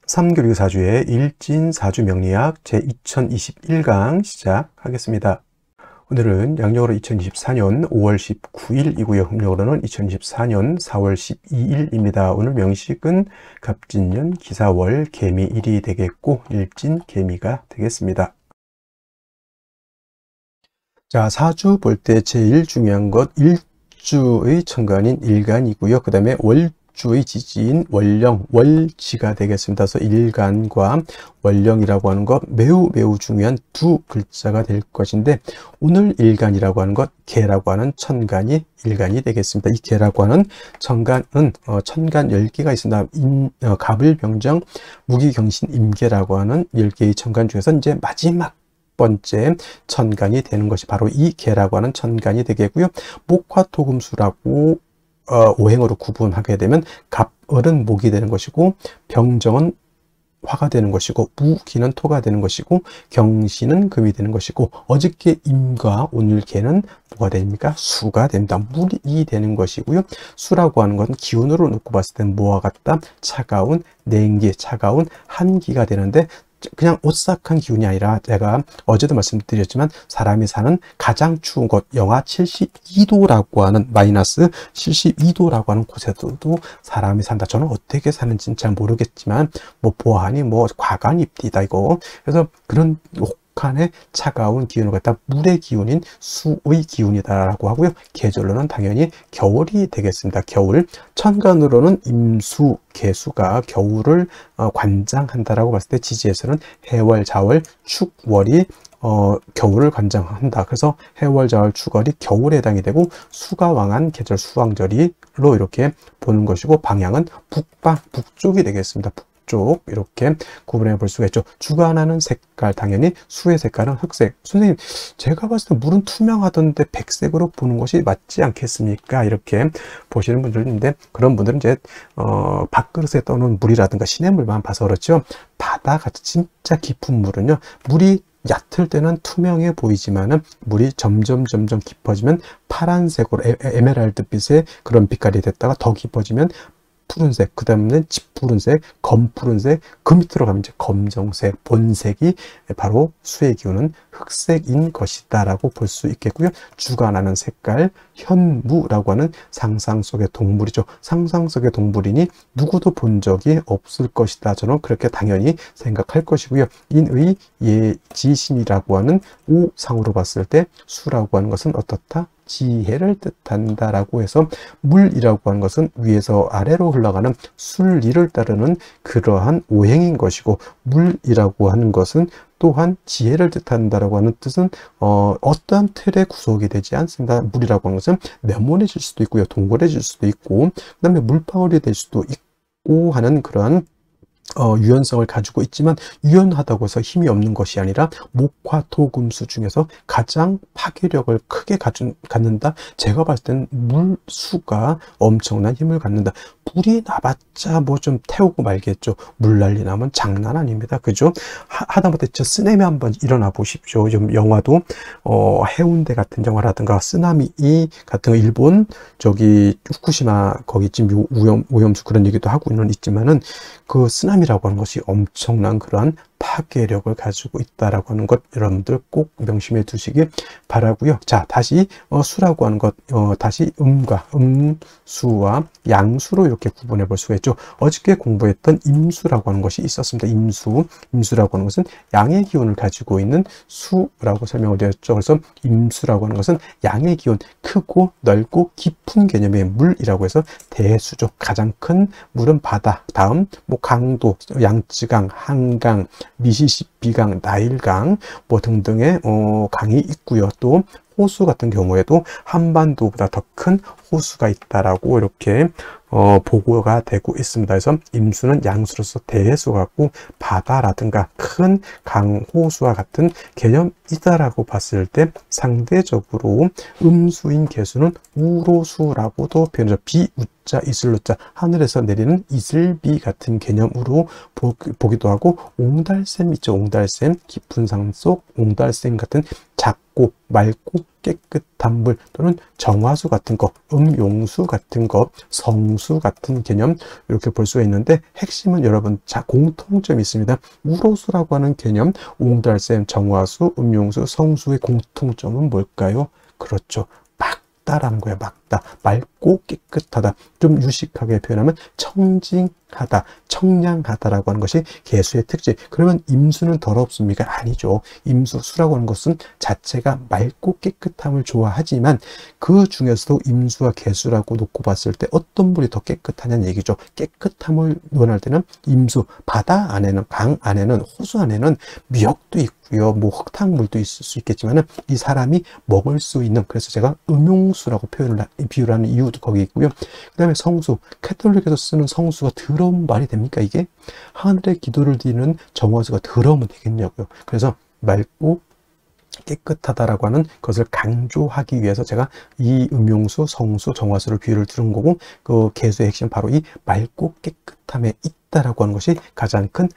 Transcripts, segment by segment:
3교육 4주의 일진사주 명리학 제2021강 시작하겠습니다. 오늘은 양력으로 2024년 5월 19일이고요. 음력으로는 2024년 4월 12일입니다. 오늘 명식은 갑진년 기사월 개미일이 되겠고 일진 개미가 되겠습니다. 자, 사주 볼 때 제일 중요한 것 일주의 천간인 일간이고요. 그 다음에 월주의 지지인 월령, 월지가 되겠습니다. 그래서 일간과 월령이라고 하는 것 매우 중요한 두 글자가 될 것인데, 오늘 일간이라고 하는 것 개라고 하는 천간이 일간이 되겠습니다. 이 개라고 하는 천간은 천간 10개가 있습니다. 갑을병정 무기경신 임계라고 하는 10개의 천간 중에서 이제 마지막 번째 천간이 되는 것이 바로 이 개라고 하는 천간이 되겠고요. 목화토금수라고 오행으로 구분하게 되면 갑을은 목이 되는 것이고, 병정은 화가 되는 것이고, 무기는 토가 되는 것이고, 경신은 금이 되는 것이고, 어저께 임과 오늘 개는 뭐가 됩니까? 수가 됩니다. 물이 되는 것이고요. 수라고 하는 것은 기운으로 놓고 봤을 때는 뭐와 같다? 차가운 냉기, 차가운 한기가 되는데, 그냥 오싹한 기운이 아니라, 제가 어제도 말씀드렸지만 사람이 사는 가장 추운 곳 영하 72도라고 하는 마이너스 72도라고 하는 곳에서도 사람이 산다. 저는 어떻게 사는지는 잘 모르겠지만 뭐 보아하니 뭐 과간입니다 이거. 그래서 그런 혹한의 차가운 기운을 갖다 물의 기운인 수의 기운이다라고 하고요. 계절로는 당연히 겨울이 되겠습니다. 겨울. 천간으로는 임수, 개수가 겨울을 관장한다라고 봤을 때, 지지에서는 해월, 자월, 축월이 겨울을 관장한다. 그래서 해월, 자월, 축월이 겨울에 해당이 되고, 수가 왕한 계절 수왕절이로 이렇게 보는 것이고, 방향은 북방, 북쪽이 되겠습니다. 쪽 이렇게 구분해 볼 수가 있죠. 주관하는 색깔, 당연히 수의 색깔은 흑색. 선생님, 제가 봤을 때 물은 투명하던데 백색으로 보는 것이 맞지 않겠습니까? 이렇게 보시는 분들 있는데, 그런 분들은 이제 밥그릇에 떠놓은 물이라든가 시냇물만 봐서 그렇죠. 바다같이 진짜 깊은 물은요, 물이 얕을 때는 투명해 보이지만은 물이 점점 깊어지면 파란색으로 에메랄드빛의 그런 빛깔이 됐다가 더 깊어지면 푸른색, 그 다음에는 짙푸른색, 검푸른색, 그 밑으로 가면 이제 검정색, 본색이 바로 수의 기운은 흑색인 것이다 라고 볼 수 있겠고요. 주관하는 색깔, 현무라고 하는 상상 속의 동물이죠. 상상 속의 동물이니 누구도 본 적이 없을 것이다. 저는 그렇게 당연히 생각할 것이고요. 인의 예지신이라고 하는 오상으로 봤을 때 수라고 하는 것은 어떻다? 지혜를 뜻한다라고 해서, 물이라고 하는 것은 위에서 아래로 흘러가는 순리를 따르는 그러한 오행인 것이고, 물이라고 하는 것은 또한 지혜를 뜻한다라고 하는 뜻은 어떠한 틀에 구속이 되지 않습니다. 물이라고 하는 것은 네모내질 수도 있고요, 동그래질 수도 있고, 그 다음에 물방울이 될 수도 있고 하는 그러한 유연성을 가지고 있지만, 유연하다고 해서 힘이 없는 것이 아니라 목화토금수 중에서 가장 파괴력을 크게 갖는다. 제가 봤을 때는 물수가 엄청난 힘을 갖는다. 불이 나봤자 뭐 좀 태우고 말겠죠. 물난리 나면 장난 아닙니다. 그죠? 하다못해 저 쓰나미 한번 일어나 보십시오. 좀 영화도 해운대 같은 영화라든가 쓰나미 같은 거, 일본 저기 후쿠시마 거기 지금 오염수 그런 얘기도 하고 있지만은, 그 쓰나미라고 하는 것이 엄청난 그러한 파괴력을 가지고 있다라고 하는 것 여러분들 꼭 명심해 두시기 바라고요. 자, 다시 수라고 하는 것, 다시 음과 음수와 양수로 이렇게 구분해 볼 수가 있죠. 어저께 공부했던 임수라고 하는 것이 있었습니다. 임수라고 하는 것은 양의 기운을 가지고 있는 수라고 설명을 드렸죠. 그래서 임수라고 하는 것은 양의 기운, 크고 넓고 깊은 개념의 물이라고 해서 대수죠. 가장 큰 물은 바다, 다음 뭐 강도, 양쯔강, 한강, 미시시피강, 나일강 뭐 등등의 강이 있고요. 또 호수 같은 경우에도 한반도보다 더 큰 호수가 있다라고 이렇게 보고가 되고 있습니다. 그래서 임수는 양수로서 대해수 같고, 바다라든가 큰 강, 호수와 같은 개념이다라고 봤을 때, 상대적으로 음수인 개수는 우로수라고도 표현하죠. 비우자, 이슬로자, 하늘에서 내리는 이슬비 같은 개념으로 보기도 하고, 옹달샘 있죠. 옹달샘, 깊은 산 속 옹달샘 같은 작고 맑고 깨끗한 물 또는 정화수 같은 거, 음용수 같은 거, 성수 같은 개념 이렇게 볼 수가 있는데 핵심은 여러분 공통점이 있습니다. 우로수라고 하는 개념, 옹달샘, 정화수, 음용수, 성수의 공통점은 뭘까요? 그렇죠. 맑다라는 거예요. 맑다. 맑고 깨끗하다. 좀 유식하게 표현하면 청징하다, 청량하다라고 하는 것이 개수의 특징. 그러면 임수는 더럽습니까? 아니죠. 임수, 수라고 하는 것은 자체가 맑고 깨끗함을 좋아하지만 그 중에서도 임수와 개수라고 놓고 봤을 때 어떤 물이 더 깨끗하냐는 얘기죠. 깨끗함을 논할 때는 임수, 바다 안에는, 강 안에는, 호수 안에는 미역도 있고요. 뭐 흙탕물도 있을 수 있겠지만은 이 사람이 먹을 수 있는, 그래서 제가 음용수라고 비유를 하는 이유도 거기 있고요. 그 다음에 성수, 캐톨릭에서 쓰는 성수가 더러운 말이 됩니까? 이게 하늘의 기도를 드리는 정화수가 더러우면 되겠냐고요. 그래서 맑고 깨끗하다라고 하는 것을 강조하기 위해서 제가 이 음용수, 성수, 정화수를 비유를 들은 거고, 그 개수의 핵심 바로 이 맑고 깨끗함에 있다라고 하는 것이 가장 큰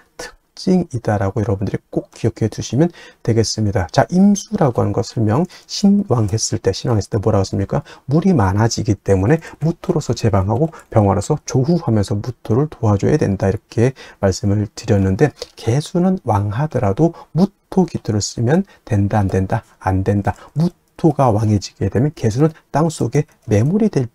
특징이다라고 여러분들이 꼭 기억해 두시면 되겠습니다. 자, 임수라고 하는 거 설명, 신왕했을 때 뭐라고 했습니까? 물이 많아지기 때문에 무토로서 제방하고 병화로서 조후하면서 무토를 도와줘야 된다, 이렇게 말씀을 드렸는데, 개수는 왕하더라도 무토 기토를 쓰면 된다, 안 된다? 안 된다. 무토가 왕해지게 되면 개수는 땅속에 매몰이 될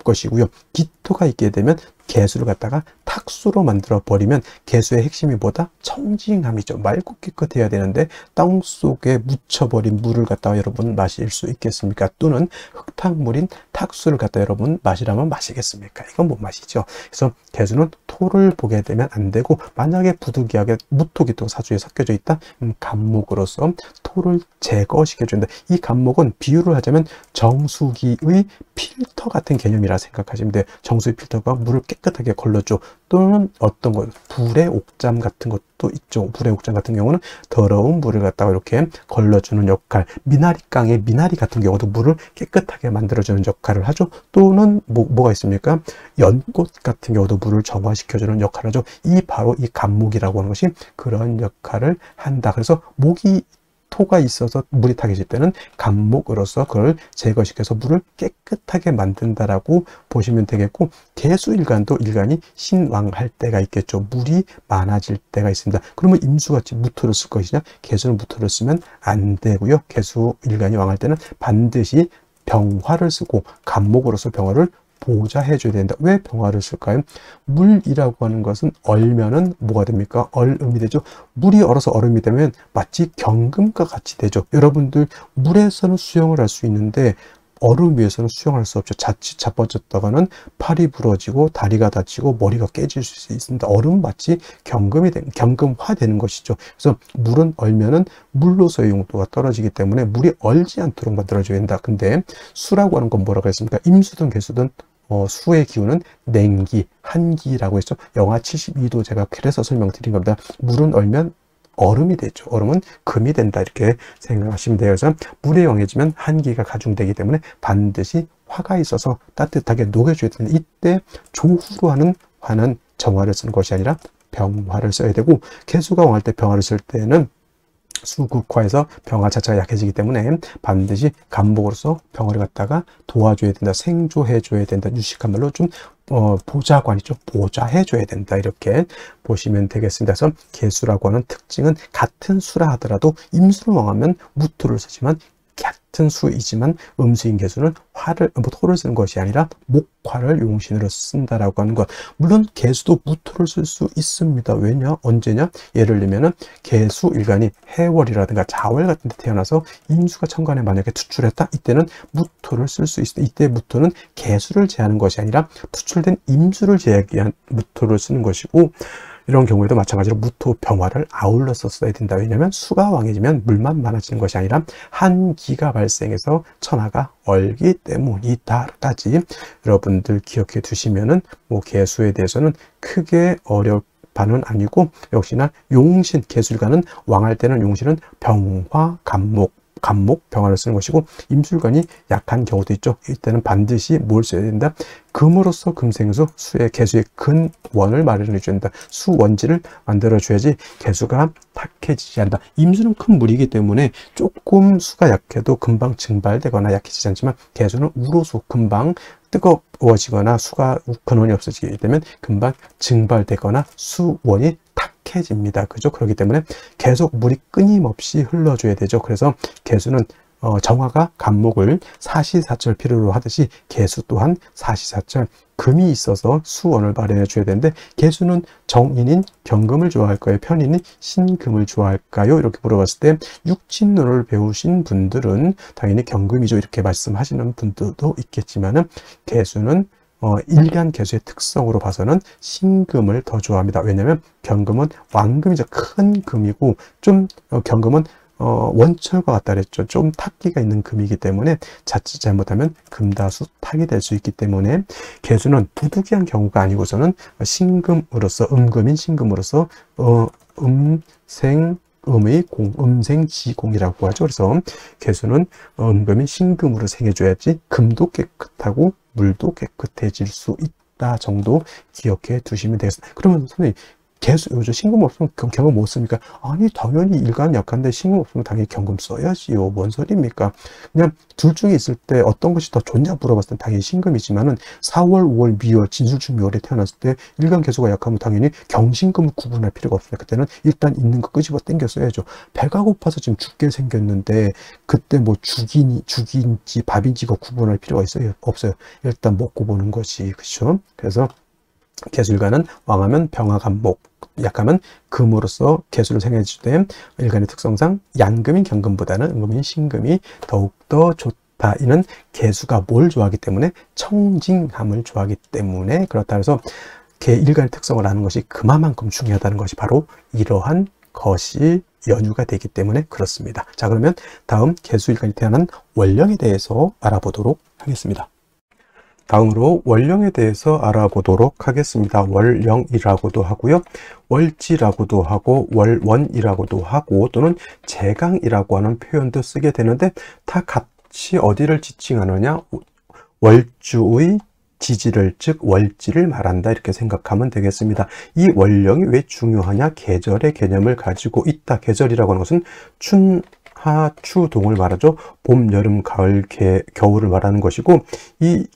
것이고요. 기토가 있게 되면 개수를 갖다가 탁수로 만들어 버리면 개수의 핵심이 뭐다? 청징함이죠. 맑고 깨끗해야 되는데 땅속에 묻혀버린 물을 갖다가 여러분 마실 수 있겠습니까? 또는 흙탕물인 탁수를 갖다 여러분 마시라면 마시겠습니까? 이건 못 마시죠. 그래서 개수는 토를 보게 되면 안 되고, 만약에 부득이하게 무토기토가 사주에 섞여져 있다? 간목으로서 토를 제거시켜준다. 이 간목은 비유를 하자면 정수기의 필터 같은 개념이라 생각하시면 돼요. 정수기 필터가 물을 깨끗하게 걸러줘. 또는 어떤 것, 불의 옥잠 같은 것도 있죠. 불의 옥잠 같은 경우는 더러운 물을 갖다가 이렇게 걸러주는 역할, 미나리깡의 미나리 같은 경우도 물을 깨끗하게 만들어주는 역할을 하죠. 또는 뭐가 있습니까? 연꽃 같은 경우도 물을 정화시켜주는 역할을 하죠. 바로 이 간목이라고 하는 것이 그런 역할을 한다. 그래서 토가 있어서 물이 타게 질 때는 간목으로서 그걸 제거시켜서 물을 깨끗하게 만든다라고 보시면 되겠고, 개수일간도 일간이 신왕할 때가 있겠죠. 물이 많아질 때가 있습니다. 그러면 임수같이 무토를 쓸 것이냐? 개수는 무토를 쓰면 안 되고요. 개수일간이 왕할 때는 반드시 병화를 쓰고 간목으로서 병화를 보좌해 줘야 된다. 왜 병화를 쓸까요? 물이라고 하는 것은 얼면은 뭐가 됩니까? 얼음이 되죠. 물이 얼어서 얼음이 되면 마치 경금과 같이 되죠. 여러분들 물에서는 수영을 할 수 있는데 얼음 위에서는 수영할 수 없죠. 자칫 자빠졌다가는 팔이 부러지고 다리가 다치고 머리가 깨질 수 있습니다. 얼음은 마치 경금화 되는 것이죠. 그래서 물은 얼면은 물로서의 용도가 떨어지기 때문에 물이 얼지 않도록 만들어줘야 된다. 근데 수라고 하는 건 뭐라고 했습니까? 임수든 개수든 수의 기운은 냉기, 한기라고 했죠. 영하 72도 제가 그래서 설명드린 겁니다. 물은 얼면 얼음이 되죠. 얼음은 금이 된다, 이렇게 생각하시면 돼요. 그래서 물에 영해지면 한기가 가중되기 때문에 반드시 화가 있어서 따뜻하게 녹여줘야 되는데, 이때 조후로 하는 화는 정화를 쓰는 것이 아니라 병화를 써야 되고, 개수가 왕할 때 병화를 쓸 때는 수극화해서 병화 자체가 약해지기 때문에 반드시 간목으로서 병화를 갖다가 도와줘야 된다, 생조해줘야 된다, 유식한 말로 좀 보좌관이죠. 보좌해줘야 된다, 이렇게 보시면 되겠습니다. 그래서 개수라고 하는 특징은 같은 수라 하더라도 임수를 왕하면 무토를 쓰지만, 같은 수이지만 음수인 개수는 토를 쓰는 것이 아니라 목화를 용신으로 쓴다라고 하는 것. 물론 개수도 무토를 쓸 수 있습니다. 왜냐? 언제냐? 예를 들면은 개수 일간이 해월이라든가 자월 같은 데 태어나서 임수가 천간에 만약에 투출했다? 이때는 무토를 쓸 수 있습니다. 이때 무토는 개수를 제하는 것이 아니라 투출된 임수를 제하기 위한 무토를 쓰는 것이고, 이런 경우에도 마찬가지로 무토 병화를 아울러서 써야 된다. 왜냐하면 수가 왕해지면 물만 많아지는 것이 아니라 한기가 발생해서 천하가 얼기 때문이다까지 여러분들 기억해 두시면은 개수에 대해서는 크게 바는 아니고, 역시나 용신, 개수일간은 왕할 때는 용신은 병화, 간목, 간목, 병화를 쓰는 것이고, 임술관이 약한 경우도 있죠. 이때는 반드시 뭘 써야 된다? 금으로서 금생수, 수의 개수의 근원을 마련해 줘야 된다. 수원지를 만들어 줘야지 개수가 탁해지지 않는다. 임수는 큰 물이기 때문에 조금 수가 약해도 금방 증발되거나 약해지지 않지만, 개수는 우로수 금방 뜨거워지거나 수가 근원이 없어지게 되면 금방 증발되거나 수원이 탁해집니다. 그죠? 그렇기 때문에 계속 물이 끊임없이 흘러줘야 되죠. 그래서 개수는 정화가 간목을 사시사철 필요로 하듯이 개수 또한 사시사철 금이 있어서 수원을 마련해 줘야 되는데, 개수는 정인인 경금을 좋아할까요? 편인인 신금을 좋아할까요? 이렇게 물어봤을 때 육진론을 배우신 분들은 당연히 경금이죠, 이렇게 말씀하시는 분들도 있겠지만은, 개수는 일간 개수의 특성으로 봐서는 신금을 더 좋아합니다. 왜냐하면 경금은 왕금이죠. 큰 금이고, 좀 경금은 원철과 같다 그랬죠. 좀 탁기가 있는 금이기 때문에 자칫 잘못하면 금다수 탁이 될 수 있기 때문에, 개수는 부득이한 경우가 아니고서는 신금으로서, 음금인 신금으로서 음생의 공, 음생지공이라고 하죠. 그래서 개수는 음금인 신금으로 생해줘야지 금도 깨끗하고 물도 깨끗해질 수 있다 정도 기억해 두시면 되겠습니다. 그러면 선생님, 개수, 요즘 신금 없으면 경금 못 씁니까? 아니, 당연히 일간 약한데 신금 없으면 당연히 경금 써야지요. 뭔 소리입니까? 그냥 둘 중에 있을 때 어떤 것이 더 좋냐 물어봤을 때 당연히 신금이지만은, 4월, 5월, 미월, 진술중 미월에 태어났을 때 일간 개수가 약하면 당연히 경신금을 구분할 필요가 없습니다. 그때는 일단 있는 거 끄집어 당겨 써야죠. 배가 고파서 지금 죽게 생겼는데 그때 뭐 죽인지 밥인지 거 구분할 필요가 있어요? 없어요. 일단 먹고 보는 것이, 그렇죠? 그래서 개수일간은 왕하면 병화 간목, 약하면 금으로서 개수를 생해주되, 일간의 특성상 양금인 경금보다는 음금인 신금이 더욱더 좋다. 이는 개수가 뭘 좋아하기 때문에? 청징함을 좋아하기 때문에 그렇다. 해서 일간의 특성을 아는 것이 그만큼 중요하다는 것이 바로 이러한 것이 연유가 되기 때문에 그렇습니다. 자, 그러면 다음 개수일간이 태어난 월령에 대해서 알아보도록 하겠습니다. 다음으로 월령에 대해서 알아보도록 하겠습니다. 월령이라고도 하고요, 월지라고도 하고, 월원이라고도 하고, 또는 제강이라고 하는 표현도 쓰게 되는데, 다 같이 어디를 지칭하느냐? 월주의 지지를, 즉 월지를 말한다, 이렇게 생각하면 되겠습니다. 이 월령이 왜 중요하냐? 계절의 개념을 가지고 있다. 계절이라고 하는 것은 춘하 추동을 말하죠. 봄, 여름, 가을, 겨울을 말하는 것이고, 이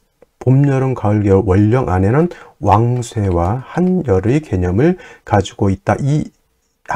봄, 여름, 가을, 겨울 월령 안에는 왕쇠와 한열의 개념을 가지고 있다. 이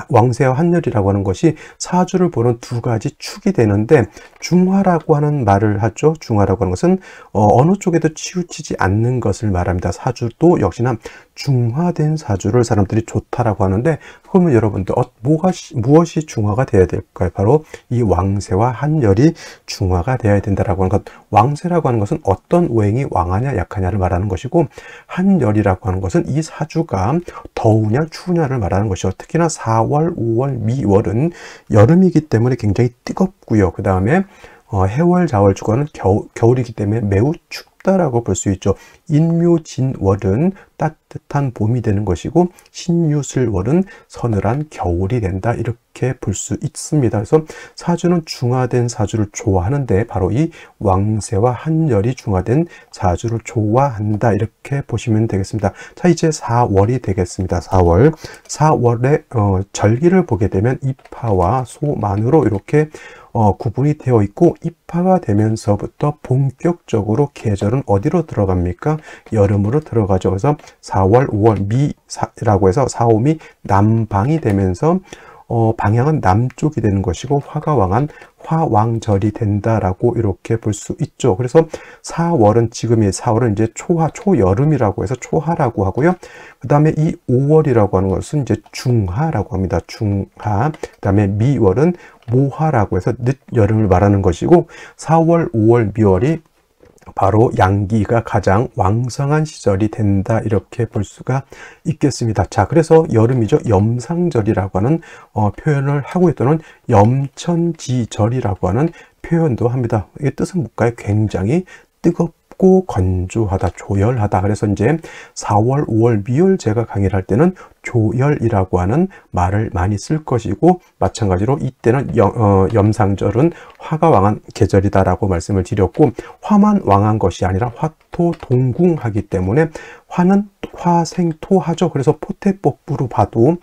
왕쇠와 한열이라고 하는 것이 사주를 보는 두 가지 축이 되는데, 중화라고 하는 말을 하죠. 중화라고 하는 것은 어느 쪽에도 치우치지 않는 것을 말합니다. 사주도 역시나 중화된 사주를 사람들이 좋다라고 하는데, 그러면 여러분들 무엇이 중화가 되어야 될까요? 바로 이 왕쇠와 한열이 중화가 되어야 된다라고 하는 것. 왕쇠라고 하는 것은 어떤 오행이 왕하냐 약하냐를 말하는 것이고, 한열이라고 하는 것은 이 사주가 더우냐 추우냐를 말하는 것이죠. 특히나 4월, 5월, 미월은 여름이기 때문에 굉장히 뜨겁고요. 그 다음에 해월, 자월, 주간은 겨울이기 때문에 매우 춥다라고 볼 수 있죠. 인묘진월은 따뜻한 봄이 되는 것이고, 신유술월은 서늘한 겨울이 된다, 이렇게 볼 수 있습니다. 그래서 사주는 중화된 사주를 좋아하는데, 바로 이 왕쇠와 한열이 중화된 사주를 좋아한다, 이렇게 보시면 되겠습니다. 자, 이제 4월이 되겠습니다. 4월의 절기를 보게 되면 입하와 소만으로 이렇게 구분이 되어 있고, 입하가 되면서부터 본격적으로 계절은 어디로 들어갑니까? 여름으로 들어가죠. 그래서 4월, 5월 미라고 해서 4, 5미 남방이 되면서 방향은 남쪽이 되는 것이고, 화가 왕한 화왕절이 된다라고 이렇게 볼 수 있죠. 그래서 4월은, 지금의 4월은 이제 초여름이라고 해서 초하라고 하고요. 그 다음에 이 5월이라고 하는 것은 이제 중하라고 합니다. 중하. 그 다음에 미월은 모하라고 해서 늦여름을 말하는 것이고, 4월, 5월, 미월이 바로 양기가 가장 왕성한 시절이 된다, 이렇게 볼 수가 있겠습니다. 자, 그래서 여름이죠. 염상절이라고 하는 표현을 하고 있더는 염천지절이라고 하는 표현도 합니다. 이게 뜻은 뭘까요? 굉장히 뜨겁고 춥고 건조하다, 조열하다. 그래서 이제 4월, 5월 미열제가 강의를 할 때는 조열이라고 하는 말을 많이 쓸 것이고, 마찬가지로 이때는 염상절은 화가 왕한 계절이다라고 말씀을 드렸고, 화만 왕한 것이 아니라 화토동궁하기 때문에 화는 화생토하죠. 그래서 포태법부로 봐도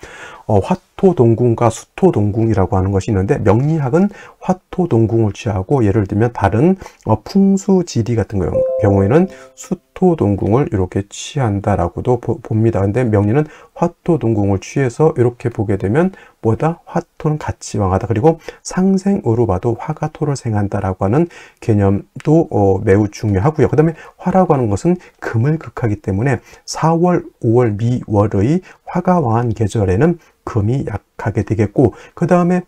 화토동궁과 수토동궁이라고 하는 것이 있는데, 명리학은 화토동궁을 취하고, 예를 들면 다른 풍수지리 같은 경우에는 수토동궁을 이렇게 취한다라고도 봅니다. 근데 명리는 화토동궁을 취해서 이렇게 보게 되면 뭐다? 화토는 같이 왕하다. 그리고 상생으로 봐도 화가 토를 생한다라고 하는 개념도 매우 중요하고요. 그 다음에 화라고 하는 것은 금을 극하기 때문에 4월, 5월, 미월의 화가 왕한 계절에는 금이 약하게 되겠고, 그 다음에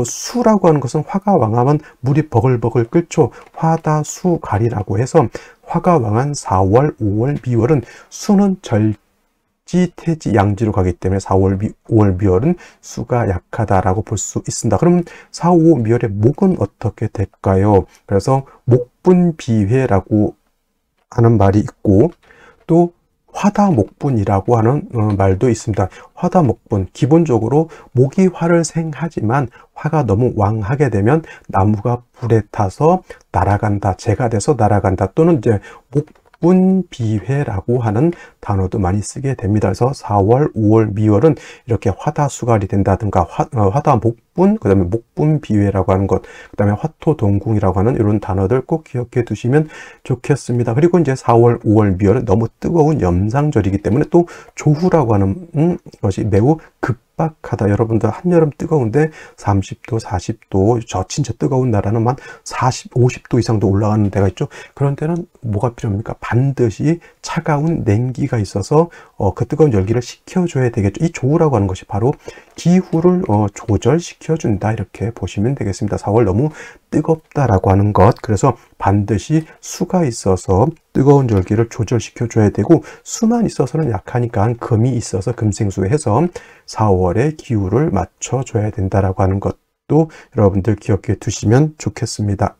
수라고 하는 것은 화가 왕하면 물이 버글버글 끓죠. 화다수갈이라고 해서 화가 왕한 4월, 5월, 미월은 수는 절지, 태지, 양지로 가기 때문에 4월, 5월, 미월은 수가 약하다라고 볼 수 있습니다. 그럼 4, 5, 미월의 목은 어떻게 될까요? 그래서 목분비회라고 하는 말이 있고, 또 화다목분이라고 하는 말도 있습니다. 화다목분, 기본적으로 목이 화를 생하지만 화가 너무 왕하게 되면 나무가 불에 타서 날아간다, 재가 돼서 날아간다, 또는 이제 목분비회라고 하는 단어도 많이 쓰게 됩니다. 그래서 4월, 5월, 미월은 이렇게 화다수갈이 된다든가 화다목분, 그 다음에 목분비회라고 하는 것, 그 다음에 화토동궁이라고 하는 이런 단어들 꼭 기억해 두시면 좋겠습니다. 그리고 이제 4월, 5월, 미월은 너무 뜨거운 염상절이기 때문에 또 조후라고 하는 것이 매우 급박하다. 여러분들 한여름 뜨거운데 30도, 40도, 저 진짜 뜨거운 나라는 한 40, 50도 이상도 올라가는 데가 있죠. 그런 데는 뭐가 필요합니까? 반드시 차가운 냉기가 있어서 그 뜨거운 열기를 식혀줘야 되겠죠. 이 조우라고 하는 것이 바로 기후를 조절시켜준다, 이렇게 보시면 되겠습니다. 4월 너무 뜨겁다라고 하는 것, 그래서 반드시 수가 있어서 뜨거운 열기를 조절시켜줘야 되고, 수만 있어서는 약하니까 금이 있어서 금생수해서 4월에 기후를 맞춰줘야 된다라고 하는 것도 여러분들 기억해 두시면 좋겠습니다.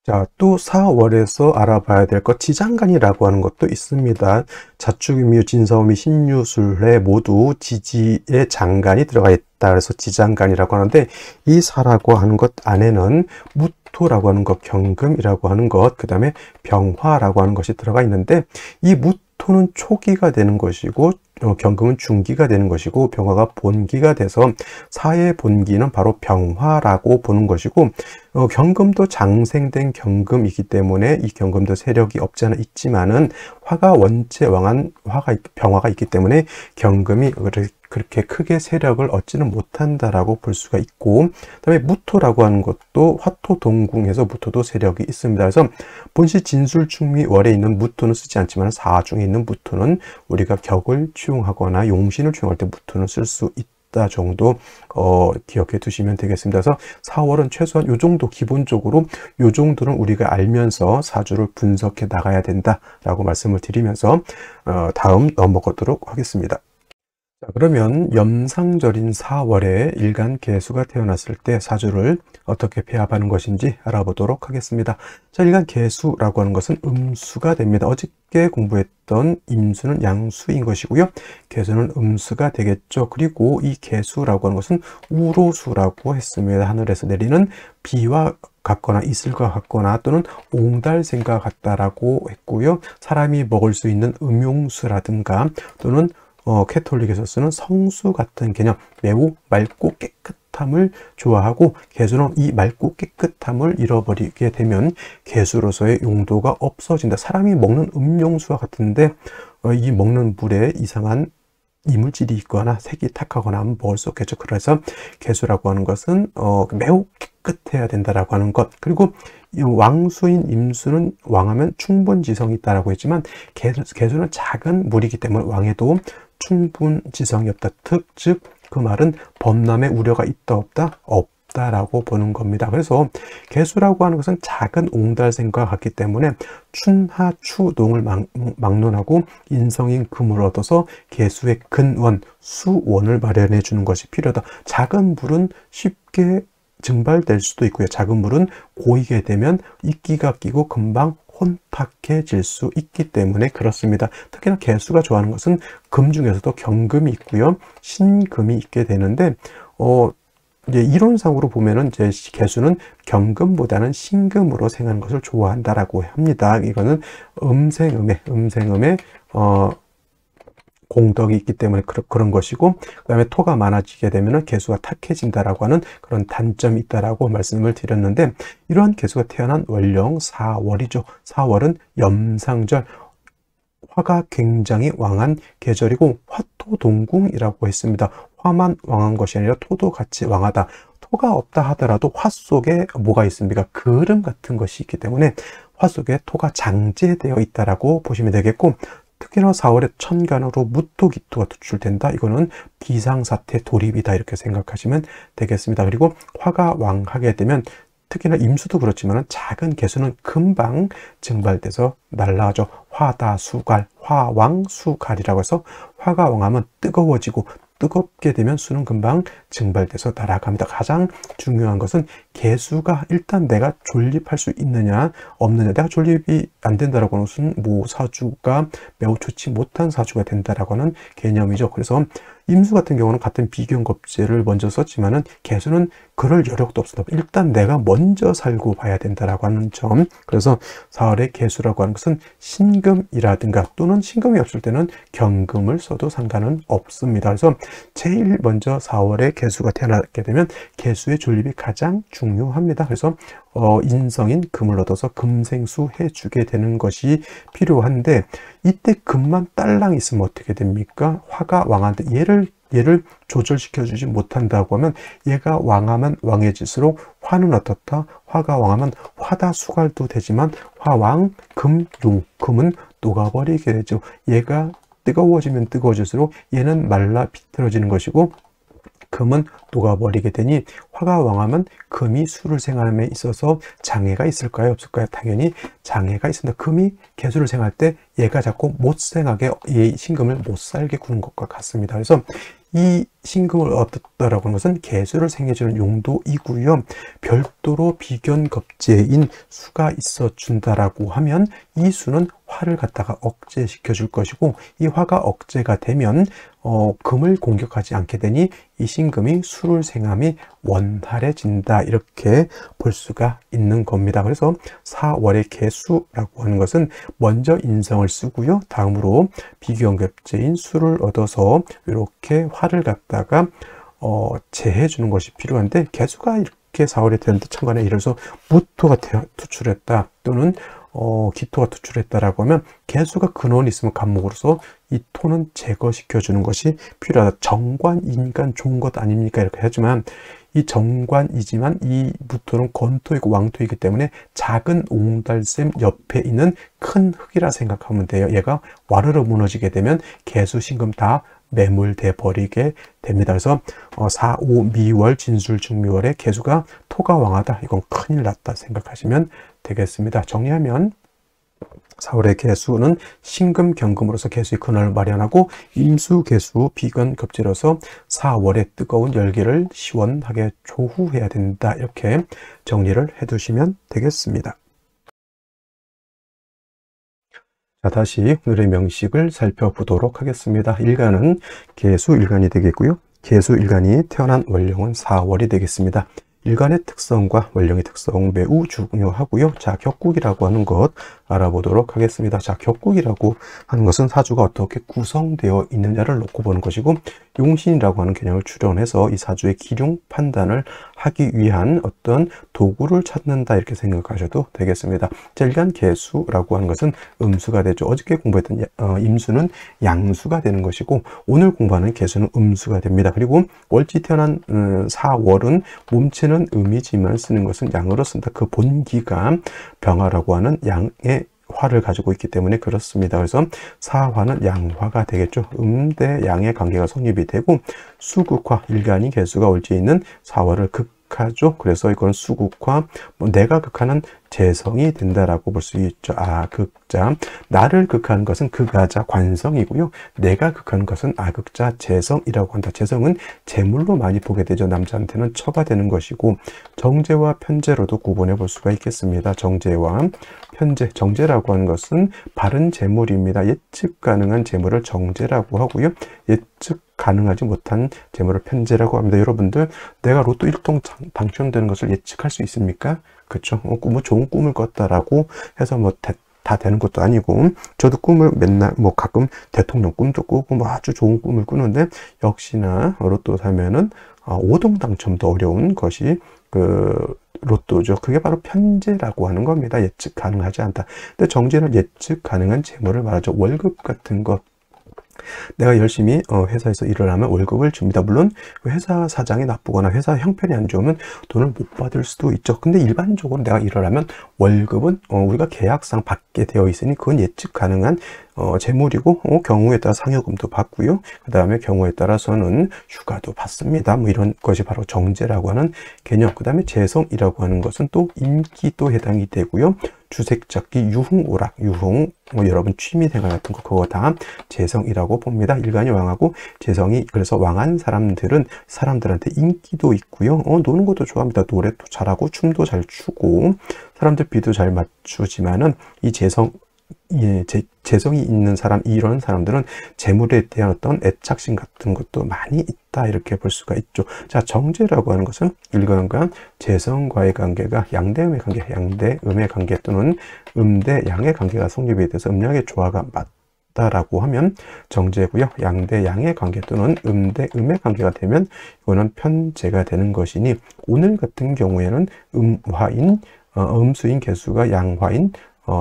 자, 또 4월에서 알아봐야 될 것, 지장간이라고 하는 것도 있습니다. 자축인묘, 진사오미, 신유술래 모두 지지의 장간이 들어가 있다. 그래서 지장간이라고 하는데, 이 사라고 하는 것 안에는 무토라고 하는 것, 경금이라고 하는 것, 그 다음에 병화라고 하는 것이 들어가 있는데, 이 무토는 초기가 되는 것이고, 경금은 중기가 되는 것이고, 병화가 본기가 돼서 사의 본기는 바로 병화라고 보는 것이고, 경금도 장생된 경금이기 때문에 이 경금도 세력이 없지 않아 있지만은 화가 원체 왕한 병화가 있기 때문에 경금이 그렇게 크게 세력을 얻지는 못한다라고 볼 수가 있고, 그다음에 무토라고 하는 것도 화토동궁에서 무토도 세력이 있습니다. 그래서 본시 진술충미월에 있는 무토는 쓰지 않지만 사중에 있는 무토는 우리가 격을 취용하거나 용신을 취용할 때 무토는 쓸 수 있다 정도 기억해 두시면 되겠습니다. 그래서 4월은 최소한 요 정도, 기본적으로 요 정도는 우리가 알면서 사주를 분석해 나가야 된다라고 말씀을 드리면서 다음 넘어가도록 하겠습니다. 자, 그러면 염상절인 4월에 일간 개수가 태어났을 때 사주를 어떻게 배합하는 것인지 알아보도록 하겠습니다. 자, 일간 개수라고 하는 것은 음수가 됩니다. 어저께 공부했던 임수는 양수인 것이고요. 개수는 음수가 되겠죠. 그리고 이 개수라고 하는 것은 우로수라고 했습니다. 하늘에서 내리는 비와 같거나 이슬과 같거나 또는 옹달샘과 같다라고 했고요. 사람이 먹을 수 있는 음용수라든가 또는 캐톨릭에서 쓰는 성수 같은 개념, 매우 맑고 깨끗함을 좋아하고, 개수는 이 맑고 깨끗함을 잃어버리게 되면 개수로서의 용도가 없어진다. 사람이 먹는 음용수와 같은데 이 먹는 물에 이상한 이물질이 있거나 색이 탁하거나 하면 먹을 수 없겠죠. 그래서 개수라고 하는 것은 매우 깨끗해야 된다라고 하는 것. 그리고 이 왕수인 임수는 왕하면 충분지성이 있다라고 했지만 개수는 작은 물이기 때문에 왕에도 충분지성이 없다. 즉 그 말은 범람의 우려가 있다 없다? 없다라고 보는 겁니다. 그래서 개수라고 하는 것은 작은 옹달샘과 같기 때문에 춘하추동을 막론하고 인성인 금을 얻어서 개수의 근원, 수원을 마련해 주는 것이 필요하다. 작은 물은 쉽게 증발될 수도 있고요. 작은 물은 고이게 되면 이끼가 끼고 금방 혼탁해질 수 있기 때문에 그렇습니다. 특히나 개수가 좋아하는 것은 금 중에서도 경금이 있고요, 신금이 있게 되는데, 이제 이론상으로 보면은 이제 개수는 경금보다는 신금으로 생하는 것을 좋아한다라고 합니다. 이거는 음생음의 공덕이 있기 때문에 그런 것이고, 그 다음에 토가 많아지게 되면 개수가 탁해진다라고 하는 그런 단점이 있다라고 말씀을 드렸는데, 이러한 개수가 태어난 월령 4월이죠. 4월은 염상절, 화가 굉장히 왕한 계절이고 화토동궁이라고 했습니다. 화만 왕한 것이 아니라 토도 같이 왕하다. 토가 없다 하더라도 화 속에 뭐가 있습니까? 그름 같은 것이 있기 때문에 화 속에 토가 장제되어 있다라고 보시면 되겠고, 특히나 4월에 천간으로 무토기토가 투출된다. 이거는 비상사태 돌입이다, 이렇게 생각하시면 되겠습니다. 그리고 화가 왕하게 되면 특히나 임수도 그렇지만 작은 개수는 금방 증발돼서 날라가죠. 화다수갈, 화왕수갈이라고 해서 화가 왕하면 뜨거워지고, 뜨겁게 되면 수는 금방 증발돼서 날아갑니다. 가장 중요한 것은 개수가 일단 내가 존립할 수 있느냐 없느냐. 내가 존립이 안 된다라고 하는 것은 사주가 매우 좋지 못한 사주가 된다라고 하는 개념이죠. 그래서 임수 같은 경우는 같은 비견겁제를 먼저 썼지만은 개수는 그럴 여력도 없습니다. 일단 내가 먼저 살고 봐야 된다라고 하는 점. 그래서 4월의 개수라고 하는 것은 신금이라든가 또는 신금이 없을 때는 경금을 써도 상관은 없습니다. 그래서 제일 먼저 4월에 개수가 태어나게 되면 개수의 존립이 가장 중요합니다. 그래서 인성인 금을 얻어서 금생수 해주게 되는 것이 필요한데, 이때 금만 딸랑 있으면 어떻게 됩니까? 화가 왕한데 얘를 조절시켜 주지 못한다고 하면, 얘가 왕하면 왕해질수록 화는 어떻다? 화가 왕하면 화다수갈도 되지만 화왕 금융, 금은 녹아버리게 되죠. 얘가 뜨거워지면 뜨거워질수록 얘는 말라 비틀어지는 것이고, 금은 녹아버리게 되니 화가 왕하면 금이 수를 생함에 있어서 장애가 있을까요? 없을까요? 당연히 장애가 있습니다. 금이 개수를 생할 때 얘가 자꾸 못 생하게, 이 신금을 못 살게 구는 것과 같습니다. 그래서 이 신금을 얻었다라고 하는 것은 개수를 생해주는 용도이고요. 별도로 비견겁제인 수가 있어 준다라고 하면 이 수는 화를 갖다가 억제시켜 줄 것이고, 이 화가 억제가 되면 금을 공격하지 않게 되니 이 신금이 수를 생함이 원활해진다, 이렇게 볼 수가 있는 겁니다. 그래서 4월의 개수라고 하는 것은 먼저 인성을 쓰고요, 다음으로 비견겁제인 수를 얻어서 이렇게 화를 갖다가 제해 주는 것이 필요한데, 개수가 이렇게 4월에 되는데 천간에 예를 들어서 무토가 투출했다 또는 기토가 투출했다라고 하면 개수가 근원이 있으면 간목으로서 이 토는 제거시켜 주는 것이 필요하다. 정관이니까 좋은 것 아닙니까? 이렇게 하지만 이 정관이지만 이 무토는 건토이고 왕토이기 때문에 작은 옹달샘 옆에 있는 큰 흙이라 생각하면 돼요. 얘가 와르르 무너지게 되면 개수 신금 다 매몰돼 버리게 됩니다. 그래서 4, 5, 미월, 진술, 중미월에 개수가 토가 왕하다. 이건 큰일 났다 생각하시면 되겠습니다. 정리하면 4월의 개수는 신금, 경금으로서 개수의 근원을 마련하고, 임수, 개수, 비견, 급제로서 4월의 뜨거운 열기를 시원하게 조후해야 된다. 이렇게 정리를 해두시면 되겠습니다. 자, 다시 오늘의 명식을 살펴보도록 하겠습니다. 일간은 개수일간이 되겠고요. 개수일간이 태어난 월령은 4월이 되겠습니다. 일간의 특성과 월령의 특성 매우 중요하고요. 자, 격국이라고 하는 것 알아보도록 하겠습니다. 자, 격국이라고 하는 것은 사주가 어떻게 구성되어 있느냐를 놓고 보는 것이고, 용신이라고 하는 개념을 출연해서 이 사주의 기륭 판단을 하기 위한 어떤 도구를 찾는다, 이렇게 생각하셔도 되겠습니다. 자, 일간 개수라고 하는 것은 음수가 되죠. 어저께 공부했던 임수는 양수가 되는 것이고, 오늘 공부하는 개수는 음수가 됩니다. 그리고 월지 태어난 4월은 몸체는 음이지만 쓰는 것은 양으로 쓴다. 그 본기가 병화라고 하는 양의 화를 가지고 있기 때문에 그렇습니다. 그래서 사화는 양화가 되겠죠. 대 양의 관계가 성립이 되고, 수극화, 일간이 개수가 월지에 있는 4월을 극하죠. 그래서 이건 수극화, 내가 극하는 재성이 된다라고 볼 수 있죠. 극자. 나를 극하는 것은 극하자 관성이고요. 내가 극하는 것은 아극자 재성이라고 한다. 재성은 재물로 많이 보게 되죠. 남자한테는 처가 되는 것이고, 정제와 편제로도 구분해 볼 수가 있겠습니다. 정제와 편제. 정제라고 하는 것은 바른 재물입니다. 예측 가능한 재물을 정제라고 하고요. 예측 가능하지 못한 재물을 편제라고 합니다. 여러분들, 내가 로또 1등 당첨되는 것을 예측할 수 있습니까? 그렇죠. 좋은 꿈을 꿨다라고 해서 다 되는 것도 아니고, 저도 꿈을 맨날 가끔 대통령 꿈도 꾸고 아주 좋은 꿈을 꾸는데, 역시나 로또 사면은 5등 당첨도 어려운 것이 로또죠. 그게 바로 편제라고 하는 겁니다. 예측 가능하지 않다. 근데 정제는 예측 가능한 재물을 말하죠. 월급 같은 것. 내가 열심히 회사에서 일을 하면 월급을 줍니다. 물론 회사 사장이 나쁘거나 회사 형편이 안 좋으면 돈을 못 받을 수도 있죠. 근데 일반적으로 내가 일을 하면 월급은 우리가 계약상 받게 되어 있으니 그건 예측 가능한 재물이고, 경우에 따라 상여금도 받고요. 그 다음에 경우에 따라서는 휴가도 받습니다. 이런 것이 바로 정제라고 하는 개념. 그 다음에 재성이라고 하는 것은 또 인기도 해당이 되고요. 주색잡기, 유흥오락, 여러분 취미생활 같은 거 그거 다 재성이라고 봅니다. 일간이 왕하고 재성이, 그래서 왕한 사람들은 사람들한테 인기도 있고요. 노는 것도 좋아합니다. 노래도 잘하고 춤도 잘 추고 사람들 비도 잘 맞추지만은 이 재성이 있는 사람, 이런 사람들은 재물에 대한 어떤 애착심 같은 것도 많이 있다, 이렇게 볼 수가 있죠. 자, 정제라고 하는 것은 일간과 재성과의 관계가 양대음의 관계, 양대음의 관계 또는 음대 양의 관계가 성립이 돼서 음양의 조화가 맞다라고 하면 정제고요. 양대 양의 관계 또는 음대 음의 관계가 되면 이거는 편제가 되는 것이니, 오늘 같은 경우에는 음화인, 음수인 개수가 양화인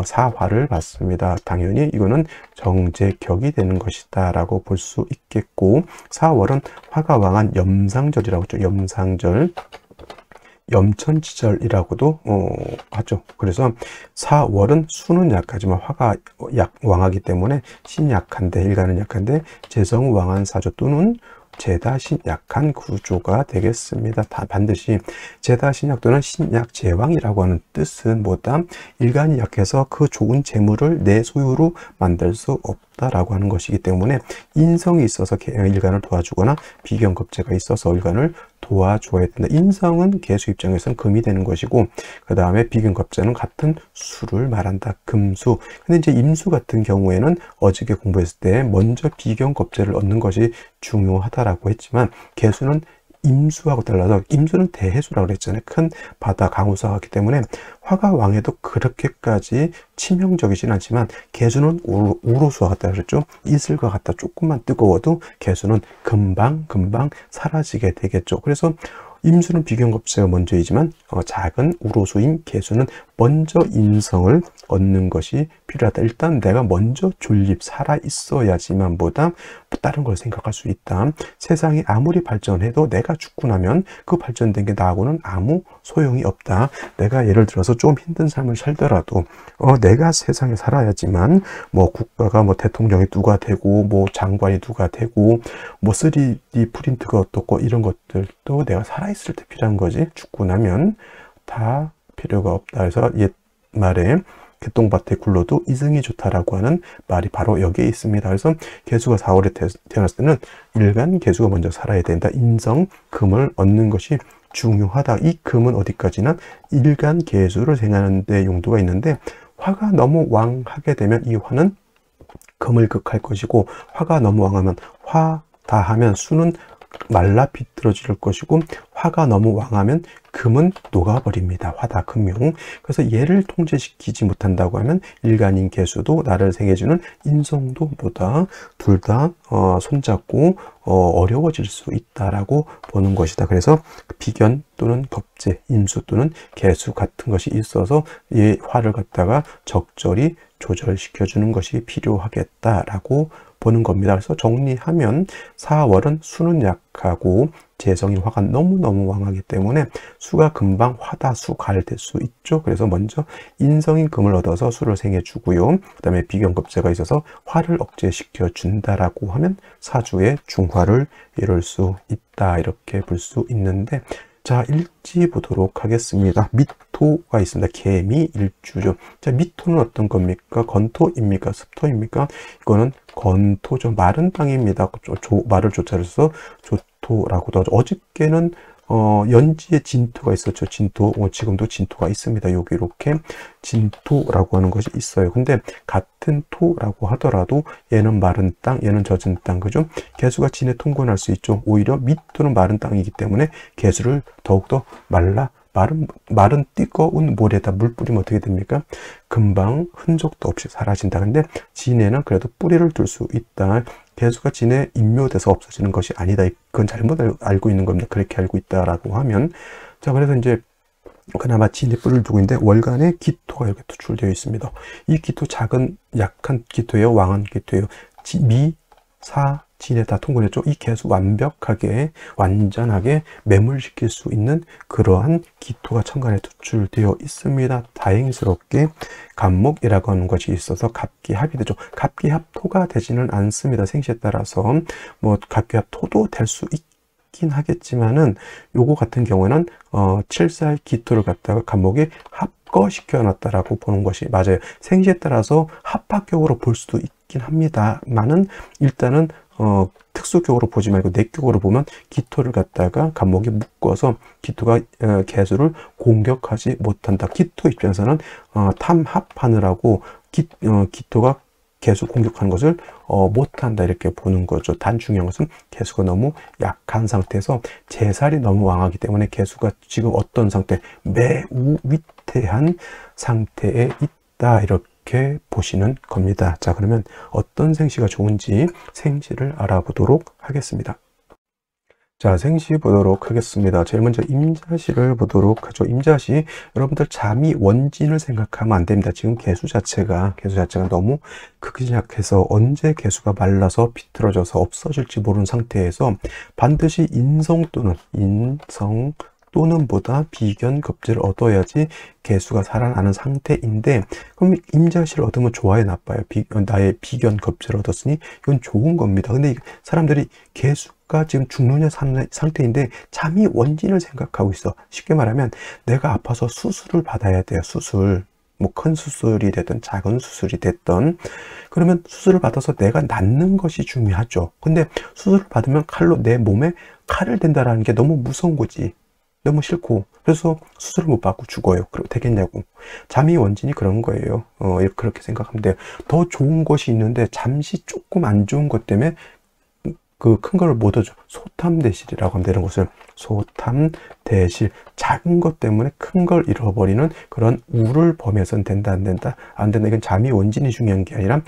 사화를 받습니다. 당연히 이거는 정제격이 되는 것이다 라고 볼 수 있겠고, 4월은 화가 왕한 염상절이라고 하죠. 염상절, 염천지절이라고도 하죠. 그래서 4월은 수는 약하지만 화가 왕하기 때문에 신약한데, 일간은 약한데 재성 왕한 사조 또는 재다신약한 구조가 되겠습니다. 반드시 재다신약 또는 신약 제왕이라고 하는 뜻은 뭐다? 일간이 약해서 그 좋은 재물을 내 소유로 만들 수 없다라고 하는 것이기 때문에, 인성이 있어서 일간을 도와주거나 비견겁제가 있어서 일간을 도와줘야 된다. 인성은 개수 입장에서는 금이 되는 것이고, 그 다음에 비견겁제는 같은 수를 말한다. 금수. 근데 이제 임수 같은 경우에는 어저께 공부했을 때 먼저 비견겁제를 얻는 것이 중요하다라고 했지만, 개수는 임수하고 달라서, 임수는 대해수라고 그랬잖아요. 큰 바다 강우수가 왔기 때문에 화가 왕해도 그렇게까지 치명적이진 않지만, 개수는 우로수와 같다 그랬죠. 이슬과 같다. 조금만 뜨거워도 개수는 금방 사라지게 되겠죠. 그래서 임수는 비견겁제가 먼저이지만 작은 우로수인 개수는 먼저 인성을 얻는 것이 필요하다. 일단 내가 먼저 존립 살아 있어야지만 보다 다른 걸 생각할 수 있다. 세상이 아무리 발전해도 내가 죽고 나면 그 발전된 게 나하고는 아무 소용이 없다. 내가 예를 들어서 좀 힘든 삶을 살더라도 내가 세상에 살아야지만 국가가 대통령이 누가 되고 장관이 누가 되고 3D 프린트가 어떻고 이런 것들도 내가 살아있을 때 필요한 거지, 죽고 나면 다 필요가 없다. 그래서 옛말에 개똥밭에 굴러도 이승이 좋다라고 하는 말이 바로 여기에 있습니다. 그래서 개수가 4월에 태어났을 때는 일간 개수가 먼저 살아야 된다. 인성, 금을 얻는 것이 중요하다. 이 금은 어디까지나 일간 개수를 생하는 데 용도가 있는데, 화가 너무 왕하게 되면 이 화는 금을 극할 것이고, 화가 너무 왕하면 화다 하면 수는 말라 비틀어질 것이고, 화가 너무 왕하면 금은 녹아버립니다. 화다 금용. 그래서 얘를 통제시키지 못한다고 하면 일간인 개수도 나를 생해주는 인성도 보다 둘 다 손잡고 어려워질 수 있다라고 보는 것이다. 그래서 비견 또는 겁제, 임수 또는 개수 같은 것이 있어서 이 화를 갖다가 적절히 조절시켜주는 것이 필요하겠다라고 보는 겁니다. 그래서 정리하면 4월은 수는 약하고 재성인 화가 너무너무 왕하기 때문에 수가 금방 화다 수갈 될 수 있죠. 그래서 먼저 인성인 금을 얻어서 수를 생해주고요. 그 다음에 비견겁제가 있어서 화를 억제시켜 준다라고 하면 사주의 중화를 이룰 수 있다, 이렇게 볼 수 있는데, 자, 일지 보도록 하겠습니다. 미토 미토가 있습니다. 개미 일주죠. 자, 미토는 어떤 겁니까? 건토입니까? 습토입니까? 이거는 건토죠. 마른 땅입니다. 말을 조차를 써서 조토라고도 하죠. 어저께는 연지에 진토가 있었죠. 진토. 지금도 진토가 있습니다. 여기 이렇게 진토라고 하는 것이 있어요. 근데 같은 토라고 하더라도 얘는 마른 땅, 얘는 젖은 땅, 그죠? 개수가 진에 통근할 수 있죠. 오히려 미토는 마른 땅이기 때문에 개수를 더욱더 마른 뜨거운 물에다 물 뿌리면 어떻게 됩니까? 금방 흔적도 없이 사라진다. 근데 진에는 그래도 뿌리를 둘 수 있다. 개수가 진에 인묘돼서 없어지는 것이 아니다. 그건 잘못 알고 있는 겁니다. 그렇게 알고 있다라고 하면. 자, 그래서 이제 그나마 진에 뿌리를 두고 있는데 월간에 기토가 이렇게 투출되어 있습니다. 이 기토 작은 약한 기토예요. 왕한 기토예요. 미, 사, 진에 다 통근했죠. 이 개수 완전하게 매몰시킬 수 있는 그러한 기토가 천간에 투출되어 있습니다. 다행스럽게 갑목이라고 하는 것이 있어서 갑기합이 되죠. 갑기합토가 되지는 않습니다. 생시에 따라서 뭐 갑기합토도 될 수 있긴 하겠지만은 요거 같은 경우에는 칠살 기토를 갖다가 갑목이 합거시켜 놨다라고 보는 것이 맞아요. 생시에 따라서 합합격으로 볼 수도 있긴 합니다만은 일단은 특수격으로 보지 말고 내격으로 보면 기토를 갖다가 갑목에 묶어서 기토가 개수를 공격하지 못한다. 기토 입장에서는 탐합하느라고 기토가 개수 공격하는 것을 못한다 이렇게 보는 거죠. 단 중요한 것은 개수가 너무 약한 상태에서 재살이 너무 왕하기 때문에 개수가 지금 어떤 상태, 매우 위태한 상태에 있다 이렇게 보시는 겁니다. 자, 그러면 어떤 생시가 좋은지 생시를 알아보도록 하겠습니다. 자, 생시 보도록 하겠습니다. 제일 먼저 임자시를 보도록 하죠. 임자시, 여러분들 잠이 원진을 생각하면 안 됩니다. 지금 개수 자체가 너무 크기 약해서 언제 개수가 말라서 비틀어져서 없어질지 모르는 상태에서 반드시 인성 또는 보다 비견 겁재를 얻어야지 개수가 살아나는 상태인데, 그럼 임자시를 얻으면 좋아요, 나빠요? 나의 비견 겁재를 얻었으니 이건 좋은 겁니다. 근데 사람들이 개수가 지금 죽느냐 사는 상태인데 잠이 원진을 생각하고 있어. 쉽게 말하면 내가 아파서 수술을 받아야 돼요. 수술. 뭐 큰 수술이 됐든 작은 수술이 됐든, 그러면 수술을 받아서 내가 낫는 것이 중요하죠. 근데 수술을 받으면 칼로 내 몸에 칼을 댄다라는 게 너무 무서운 거지. 너무 싫고, 그래서 수술을 못 받고 죽어요. 그럼 되겠냐고. 잠이 원진이 그런 거예요. 그렇게 생각하면 돼요. 더 좋은 것이 있는데 잠시 조금 안 좋은 것 때문에 그 큰 걸 못 얻죠. 소탐대실이라고 하면 되는 것을, 소탐대실, 작은 것 때문에 큰 걸 잃어버리는 그런 우를 범해서는 된다, 안 된다? 안 된다. 이건 잠이 원진이 중요한 게 아니라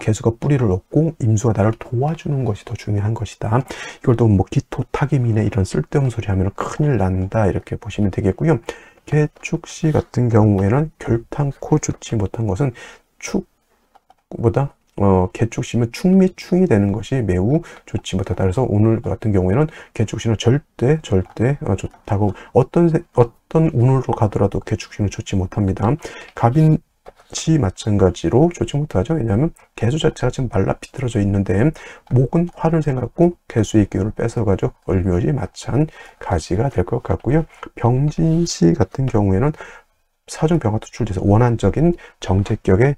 개수가 뿌리를 얻고 임수가 나를 도와주는 것이 더 중요한 것이다. 이걸 또 뭐 기토 타기미네 이런 쓸데없는 소리 하면 큰일 난다 이렇게 보시면 되겠고요. 개축시 같은 경우에는 결탄코 좋지 못한 것은 축보다 개축시면 축미충이 되는 것이 매우 좋지 못하다. 그래서 오늘 같은 경우에는 개축시는 절대 좋다고, 어떤 운으로 가더라도 개축시는 좋지 못합니다. 갑인시 마찬가지로 좋지 못하죠. 왜냐하면 개수 자체가 지금 말라 비틀어져 있는데 목은 화를 생각하고 개수의 기운을 뺏어가죠. 얼묘시 마찬가지가 될 것 같고요. 병진시 같은 경우에는 사중병화 투출돼서 원한적인 정제격의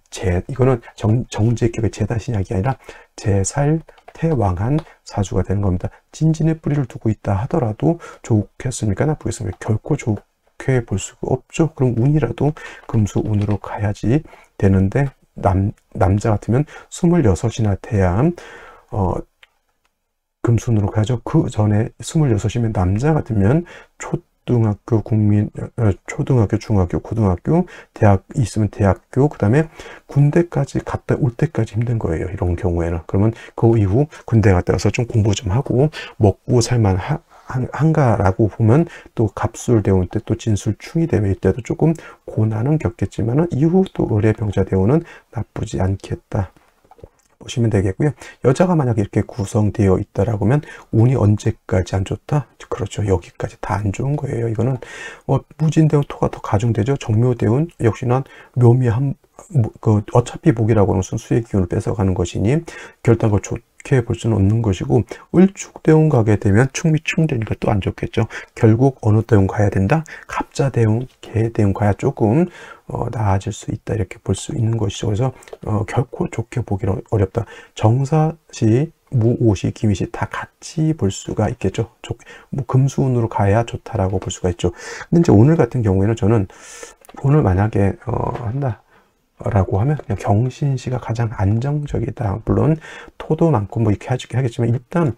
이거는 정제격의 재다신약이 아니라 재살태왕한 사주가 되는 겁니다. 진진의 뿌리를 두고 있다 하더라도 좋겠습니까? 나쁘겠습니까? 결코 좋게 볼 수가 없죠. 그럼 운이라도 금수 운으로 가야지 되는데, 남자 같으면 26이나 돼야 금수운으로 가죠. 그 전에 26이면 남자 같으면 초등학교, 중학교, 고등학교, 대학 있으면 대학교, 그 다음에 군대까지 갔다 올 때까지 힘든 거예요. 이런 경우에는. 그러면 그 이후 군대 갔다 와서 좀 공부 좀 하고 먹고 살만 한가라고 보면 또 갑술대운 때 또 진술충이 되면 이때도 조금 고난은 겪겠지만 이후 또 의례병자대운은 나쁘지 않겠다 보시면 되겠고요. 여자가 만약에 이렇게 구성되어 있다라고 하면 운이 언제까지 안 좋다? 그렇죠. 여기까지 다 안 좋은 거예요. 이거는 무진대운 토가 더 가중되죠. 정묘대운 역시나 묘미 어차피 복이라고 하는 것은 수의 기운을 뺏어가는 것이니 결단과 좋게 볼 수는 없는 것이고, 을축대운 가게 되면 충미충되니까 또 안 좋겠죠. 결국 어느 대운 가야 된다? 갑자대운, 개대운 가야 조금 나아질 수 있다, 이렇게 볼 수 있는 것이죠. 그래서 결코 좋게 보기는 어렵다. 정사시, 무오시, 기미시 다 같이 볼 수가 있겠죠. 뭐 금수운으로 가야 좋다라고 볼 수가 있죠. 근데 이제 오늘 같은 경우에는 저는 오늘 만약에 한다 라고 하면 그냥 경신시가 가장 안정적이다. 물론 토도 많고 뭐 이렇게 하겠지만, 일단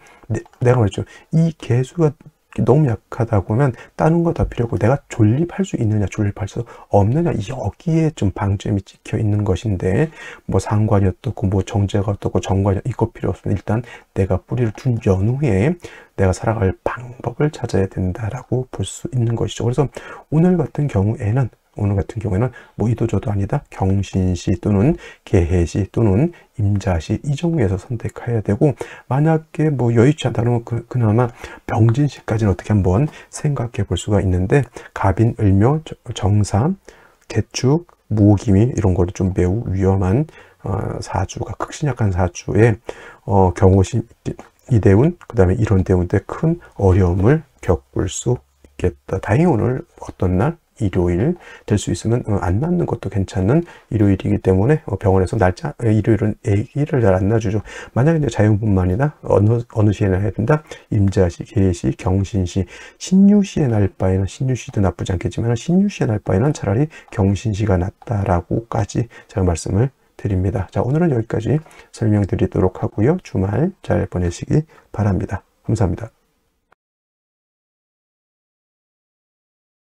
내가 말했죠. 이 개수가 너무 약하다고 하면 다른 거 다 필요 없고, 내가 존립할 수 있느냐 존립할 수 없느냐, 여기에 좀 방점이 찍혀 있는 것인데, 뭐 상관이 어떻고 뭐 정제가 어떻고 정관이, 이거 필요 없으면 일단 내가 뿌리를 둔 연후에 내가 살아갈 방법을 찾아야 된다라고 볼 수 있는 것이죠. 그래서 오늘 같은 경우에는 뭐 이도저도 아니다, 경신시 또는 개해시 또는 임자시, 이 종류에서 선택해야 되고, 만약에 뭐 여의치 않다면 그나마 병진시까지는 어떻게 한번 생각해 볼 수가 있는데, 갑인, 을묘, 정사, 개축, 무기미 이런 거를 좀 매우 위험한 사주가, 극신약한 사주의 경우시 이대운, 그 다음에 이런 대운 때 큰 어려움을 겪을 수 있겠다. 다행히 오늘 어떤 날, 일요일 될 수 있으면 안 낳는 것도 괜찮은 일요일이기 때문에 병원에서 날짜, 일요일은 아기를 잘 안 낳아주죠. 만약에 이제 자연분만이나 어느 시에 낳아야 된다? 임자시, 개시, 경신시, 신유시에 날 바에는, 신유시도 나쁘지 않겠지만 신유시에 날 바에는 차라리 경신시가 낫다라고까지 제가 말씀을 드립니다. 자, 오늘은 여기까지 설명드리도록 하고요. 주말 잘 보내시기 바랍니다. 감사합니다.